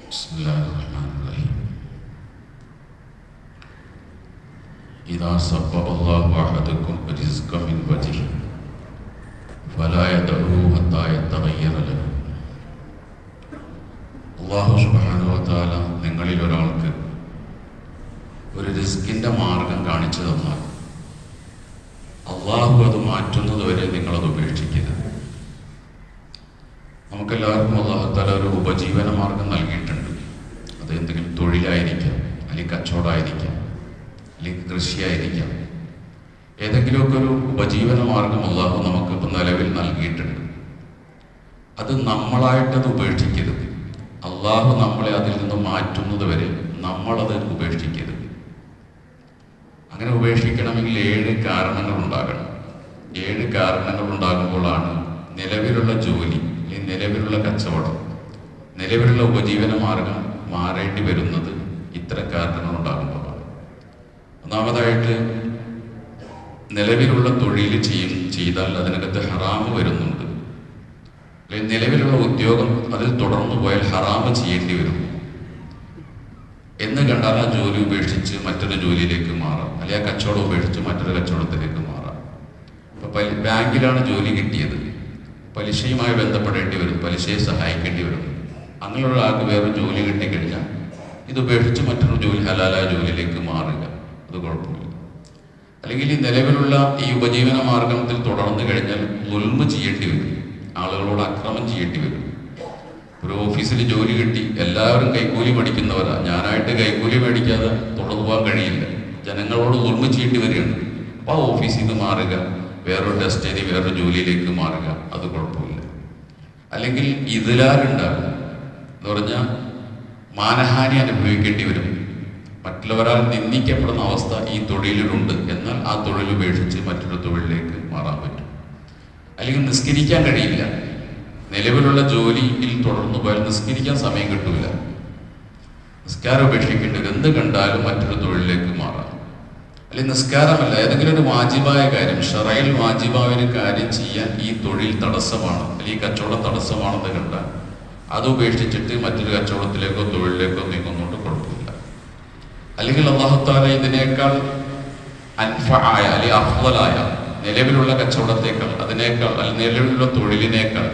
بسم الله الرحمن الرحيم إذا صفى الله أحدكم رزقا من وجهه فلا يدعوه حتى يتغير له. അള്ളാഹു സുബ്ഹാനഹു വ തആല നിങ്ങളിൽ ഒരാൾക്ക് ഒരു റിസ്കിൻ്റെ മാർഗം കാണിച്ചു തന്നാൽ അള്ളാഹു അത് മാറ്റുന്നത് വരെ നിങ്ങളത് ഉപേക്ഷിക്കരുത്. നമുക്കെല്ലാവർക്കും അള്ളാഹു തആല ഒരു ഉപജീവന മാർഗം നൽകിയിട്ടുണ്ട്. അത് എന്തെങ്കിലും തൊഴിലായിരിക്കാം, അല്ലെങ്കിൽ കച്ചവടമായിരിക്കാം, അല്ലെങ്കിൽ കൃഷിയായിരിക്കാം. ഏതെങ്കിലുമൊക്കെ ഒരു ഉപജീവന മാർഗം അള്ളാഹു നമുക്കിപ്പോൾ നിലവിൽ നൽകിയിട്ടുണ്ട്. അത് നമ്മളായിട്ടത് ഉപേക്ഷിക്കരുത്. അള്ളാഹു നമ്മളെ അതിൽ നിന്ന് മാറ്റുന്നത് വരെ നമ്മളത് ഉപേക്ഷിക്കരുത്. അങ്ങനെ ഉപേക്ഷിക്കണമെങ്കിൽ 7 കാരണങ്ങൾ ഉണ്ടാകണം. 7 കാരണങ്ങൾ ഉണ്ടാകുമ്പോഴാണ് നിലവിലുള്ള ജോലി, അല്ലെങ്കിൽ നിലവിലുള്ള കച്ചവടം, നിലവിലുള്ള ഉപജീവന മാർഗം മാറേണ്ടി വരുന്നത് ഇത്തരം കാരണങ്ങൾ ഉണ്ടാകുമ്പോഴാണ്. ഒന്നാമതായിട്ട്, നിലവിലുള്ള തൊഴിൽ ചെയ്താൽ അതിനകത്ത് ഹറാമ് വരുന്നുണ്ട്. അല്ലെങ്കിൽ നിലവിലുള്ള ഉദ്യോഗം അതിൽ തുടർന്നു പോയാൽ ഹറാമ് ചെയ്യേണ്ടി വരും എന്ന് കണ്ടാൽ ആ ജോലി ഉപേക്ഷിച്ച് മറ്റൊരു ജോലിയിലേക്ക് മാറാം, അല്ലെങ്കിൽ ആ കച്ചവടം ഉപേക്ഷിച്ച് മറ്റൊരു കച്ചവടത്തിലേക്ക് മാറാം. ഇപ്പോൾ ബാങ്കിലാണ് ജോലി കിട്ടിയത്, പലിശയുമായി ബന്ധപ്പെടേണ്ടി വരും, പലിശയെ സഹായിക്കേണ്ടി വരും. അങ്ങനെയുള്ള ആൾക്ക് വേറെ ജോലി കിട്ടിക്കഴിഞ്ഞാൽ ഇത് ഉപേക്ഷിച്ച് മറ്റൊരു ജോലി, ഹലാലായ ജോലിയിലേക്ക് മാറുക, അത് കുഴപ്പമില്ല. അല്ലെങ്കിൽ ഈ നിലവിലുള്ള ഈ ഉപജീവന മാർഗത്തിൽ തുടർന്നു കഴിഞ്ഞാൽ ദുൽമ് ചെയ്യേണ്ടി വരും, ആളുകളോട് അക്രമം ചെയ്യേണ്ടി വരും. ഒരു ഓഫീസിൽ ജോലി കിട്ടി, എല്ലാവരും കൈക്കൂലി മേടിക്കുന്നവരാ. ഞാനായിട്ട് കൈക്കൂലി മേടിക്കാതെ തുടർന്നു പോകാൻ കഴിയില്ല, ജനങ്ങളോട് ദുൽമ് ചെയ്യേണ്ടി വരികയാണ്. അപ്പോൾ ആ ഓഫീസിൽ നിന്ന് മാറുക, വേറൊരു ടെസ്റ്റ് ചെയ്ത് വേറൊരു ജോലിയിലേക്ക് മാറുക, അത് കുഴപ്പമില്ല. അല്ലെങ്കിൽ ഇതിലാരുണ്ടാകും എന്ന് പറഞ്ഞാൽ മാനഹാനി അനുഭവിക്കേണ്ടി വരും. മറ്റുള്ളവരാൽ നിന്ദിക്കപ്പെടുന്ന അവസ്ഥ ഈ തൊഴിലിലുണ്ട്. എന്നാൽ ആ തൊഴിൽ ഉപേക്ഷിച്ച് മറ്റൊരു തൊഴിലിലേക്ക് മാറാൻ പറ്റും. അല്ലെങ്കിൽ നിസ്കരിക്കാൻ കഴിയില്ല, നിലവിലുള്ള ജോലിയിൽ തുടർന്നു പോയാൽ നിസ്കരിക്കാൻ സമയം കിട്ടൂല, നിസ്കാരം ഉപേക്ഷിക്കേണ്ടത്. എന്ത് കണ്ടാലും മറ്റൊരു തൊഴിലിലേക്ക് മാറാം. അല്ലെങ്കിൽ നിസ്കാരമല്ല, ഏതെങ്കിലും ഒരു വാജിബായ കാര്യം, ഷറയിൽ വാജിബായ ഒരു കാര്യം ചെയ്യാൻ ഈ തൊഴിൽ തടസ്സമാണ്, അല്ലെങ്കിൽ കച്ചവടം തടസ്സമാണെന്ന് കണ്ടാൽ അത് ഉപേക്ഷിച്ചിട്ട് മറ്റൊരു കച്ചവടത്തിലേക്കോ തൊഴിലിലേക്കോ നീങ്ങുന്നതുകൊണ്ട് കുഴപ്പമില്ല. അല്ലെങ്കിൽ അല്ലാഹു തആല ഇതിനേക്കാൾ അൻഫഅയ അല്ലെങ്കിൽ അഫ്ളലായ നിലവിലുള്ള കച്ചവടത്തേക്കാൾ, അതിനേക്കാൾ അല്ലെങ്കിൽ നിലവിലുള്ള തൊഴിലിനേക്കാൾ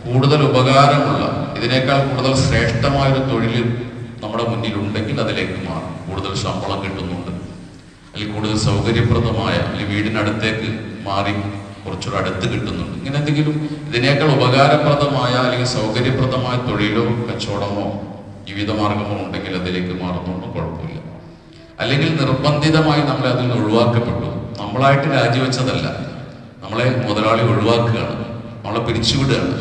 കൂടുതൽ ഉപകാരമുള്ള, ഇതിനേക്കാൾ കൂടുതൽ ശ്രേഷ്ഠമായൊരു തൊഴിൽ നമ്മുടെ മുന്നിലുണ്ടെങ്കിൽ അതിലേക്ക് മാറും. കൂടുതൽ ശമ്പളം കിട്ടുന്നുണ്ട്, അല്ലെങ്കിൽ കൂടുതൽ സൗകര്യപ്രദമായ, അല്ലെങ്കിൽ വീടിനടുത്തേക്ക് മാറി കുറച്ചുകൂടെ അടുത്ത് കിട്ടുന്നുണ്ട്, ഇങ്ങനെ എന്തെങ്കിലും ഇതിനേക്കാൾ ഉപകാരപ്രദമായ അല്ലെങ്കിൽ സൗകര്യപ്രദമായ തൊഴിലോ കച്ചവടമോ ജീവിതമാർഗമോ ഉണ്ടെങ്കിൽ അതിലേക്ക് മാറുന്നതുകൊണ്ട് കുഴപ്പമില്ല. അല്ലെങ്കിൽ നിർബന്ധിതമായി നമ്മളെ അതിൽ നിന്ന് ഒഴിവാക്കപ്പെട്ടു, നമ്മളായിട്ട് രാജിവെച്ചതല്ല, നമ്മളെ മുതലാളി ഒഴിവാക്കുകയാണ്, നമ്മളെ പിരിച്ചുവിടുകയാണ്,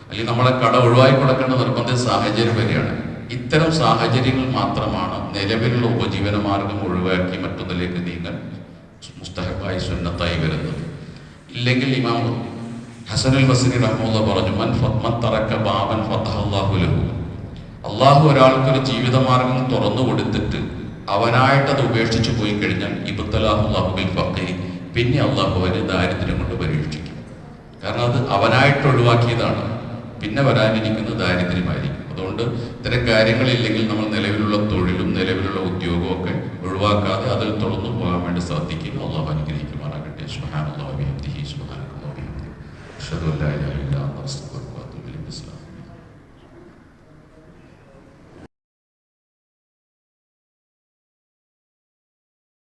അല്ലെങ്കിൽ നമ്മളെ കട ഒഴിവാക്കി കൊടുക്കേണ്ട നിർബന്ധിത സാഹചര്യം വരികയാണ്. ഇത്തരം സാഹചര്യങ്ങൾ മാത്രമാണ് നിലവിലുള്ള ഉപജീവന മാർഗം ഒഴിവാക്കി മറ്റൊന്നിലേക്ക് നീങ്ങാൻ മുസ്തഹബായി സുന്നത്തായി വരുന്നത്. ഇല്ലെങ്കിൽ ഇമാം ഹസനുൽ ബസ്രി റഹ്മത്തുള്ളാഹി പറഞ്ഞു, മൻ തറക ബാബൻ ഫതഹല്ലാഹു ലഹു. അള്ളാഹു ഒരാൾക്കൊരു ജീവിതമാർഗം തുറന്നു കൊടുത്തിട്ട് അവനായിട്ടത് ഉപേക്ഷിച്ചു പോയി കഴിഞ്ഞാൽ ഇബ്തലാഹുല്ലാഹു ബിൽ ഫഖ്രി, പിന്നെ അള്ളാഹു അവരെ ദാരിദ്ര്യം കൊണ്ട് പരീക്ഷിക്കും. കാരണം അത് അവനായിട്ട് ഒഴിവാക്കിയതാണ്, പിന്നെ വരാനിരിക്കുന്ന ദാരിദ്ര്യമായിരിക്കും. അതുകൊണ്ട് ഇത്തരം കാര്യങ്ങളില്ലെങ്കിൽ നമ്മൾ നിലവിലുള്ള തൊഴിലും നിലവിലുള്ള ഉദ്യോഗവും ഒക്കെ ഒഴിവാക്കാതെ അതിൽ തുറന്നു പോകാൻ വേണ്ടി സാധിക്കും. അള്ളാഹു അനുഗ്രഹിക്കുമാറാകട്ടെ. സുബ്ഹാനല്ലാഹി വബിഹംദിഹി, സുബ്ഹാനല്ലാഹി വബിഹംദിഹി, അഷ്ഹദു അല്ലാ ഇലാഹ ഇല്ലാ അൻത അസ്തഗ്ഫിറുക.